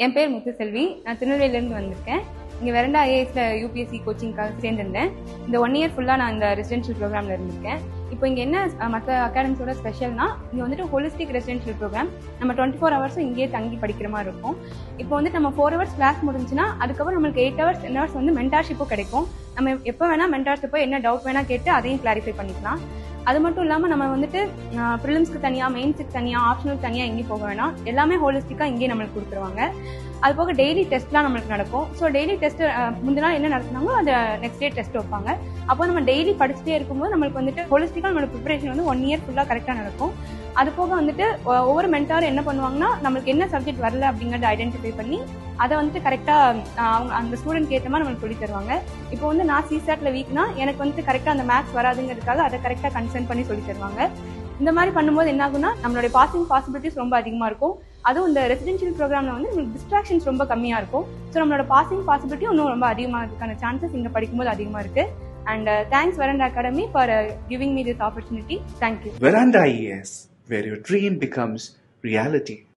என் பேர் முத்துசெல்வி. நான் திருநெல்வேலியிலேருந்து வந்திருக்கேன். இங்கே வெரண்டா ஐஏஎஸ்ல யூபிஎஸ்சி கோச்சிங்காக சேர்ந்திருந்தேன். இந்த 1 இயர் ஃபுல்லாக நான் இந்த ரெசிடென்ஷியல் ப்ரோக்ராமில் இருந்திருக்கேன். இப்போ இங்கே என்ன மற்ற அகாடமிஸோட ஸ்பெஷல்னா, இங்கே வந்துட்டு ஹோலிஸ்டிக் ரெசிடென்ஷியல் ப்ரோக்ராம். நம்ம 24 ஹவர்ஸும் இங்கேயே தங்கி படிக்கிற மாதிரி இருக்கும். இப்போ வந்து நம்ம 4 ஹவர்ஸ் கிளாஸ் முடிஞ்சுன்னா அதுக்கப்புறம் நம்மளுக்கு 8 ஹவர்ஸ் 10 ஹவர்ஸ் வந்து மென்டார்ஷிப்பும் கிடைக்கும். நம்ம எப்போ வேணால் மென்டார்ஸை போய் என்ன டவுட் வேணால் கேட்டு அதையும் கிளாரிஃபை பண்ணிக்கலாம். அது மட்டும் இல்லாமல் நம்ம வந்துட்டு ப்ரிலிம்ஸ்க்கு தனியாக, மெயின்ஸுக்கு தனியாக, ஆப்ஷனலுக்கு தனியாக எங்கேயும் போக வேணாம். எல்லாமே ஹோலிஸ்டிக்காக இங்கேயே நம்மளுக்கு கொடுத்துருவாங்க. அது போக டெய்லி டெஸ்ட்லாம் நம்மளுக்கு நடக்கும். ஸோ டெய்லி டெஸ்ட் முந்தின நாள் என்ன நடத்துனாங்களோ அதை நெக்ஸ்ட் டே டெஸ்ட் வைப்பாங்க. அப்போ நம்ம டெய்லி படிச்சுட்டே இருக்கும்போது நம்மளுக்கு வந்துட்டு ஹோலிஸ்டிக்காக நம்மளோட ப்ரிப்பரேஷன் வந்து 1 இயர் ஃபுல்லாக கரெக்டாக நடக்கும். அது போக வந்துட்டு ஒவ்வொரு மென்டாரும் என்ன பண்ணுவாங்கன்னா, நம்மளுக்கு என்ன சப்ஜெக்ட் வரல அப்படிங்கிறத ஐடென்டிஃபை பண்ணி அதை வந்துட்டு கரெக்டாக அவங்க அந்த ஸ்டூடெண்ட் ஏற்ற மாதிரி நம்மளுக்கு சொல்லி தருவாங்க. இப்போ வந்து நான் சிசாட்ல வீக்னா எனக்கு வந்துட்டு கரெக்டாக அந்த மேத்ஸ் வராதுங்கிறதுக்காக அதை கரெக்டாக கன்சர்ன் பண்ணி சொல்லி தருவாங்க. இந்த மாதிரி பண்ணும்போது என்ன ஆகும்னா, நம்மளுடைய பாசிங் பாசிபிலிட்டிஸ் ரொம்ப அதிகமாக இருக்கும். அதுவும் இந்த ரெசிடென்ஷியல் ப்ரோக்ராமில் வந்து நம்மளுக்கு டிஸ்ட்ராக்ஷன்ஸ் ரொம்ப கம்மியாக இருக்கும். ஸோ நம்மளோட பாசிங் பாசிபிலிட்டி இன்னும் ரொம்ப அதிகமாகிறதுக்கான சான்சஸ் இங்கே படிக்கும்போது அதிகமாக இருக்கு. And thanks Veranda Academy for giving me this opportunity. Thank you. Veranda IAS, where your dream becomes reality.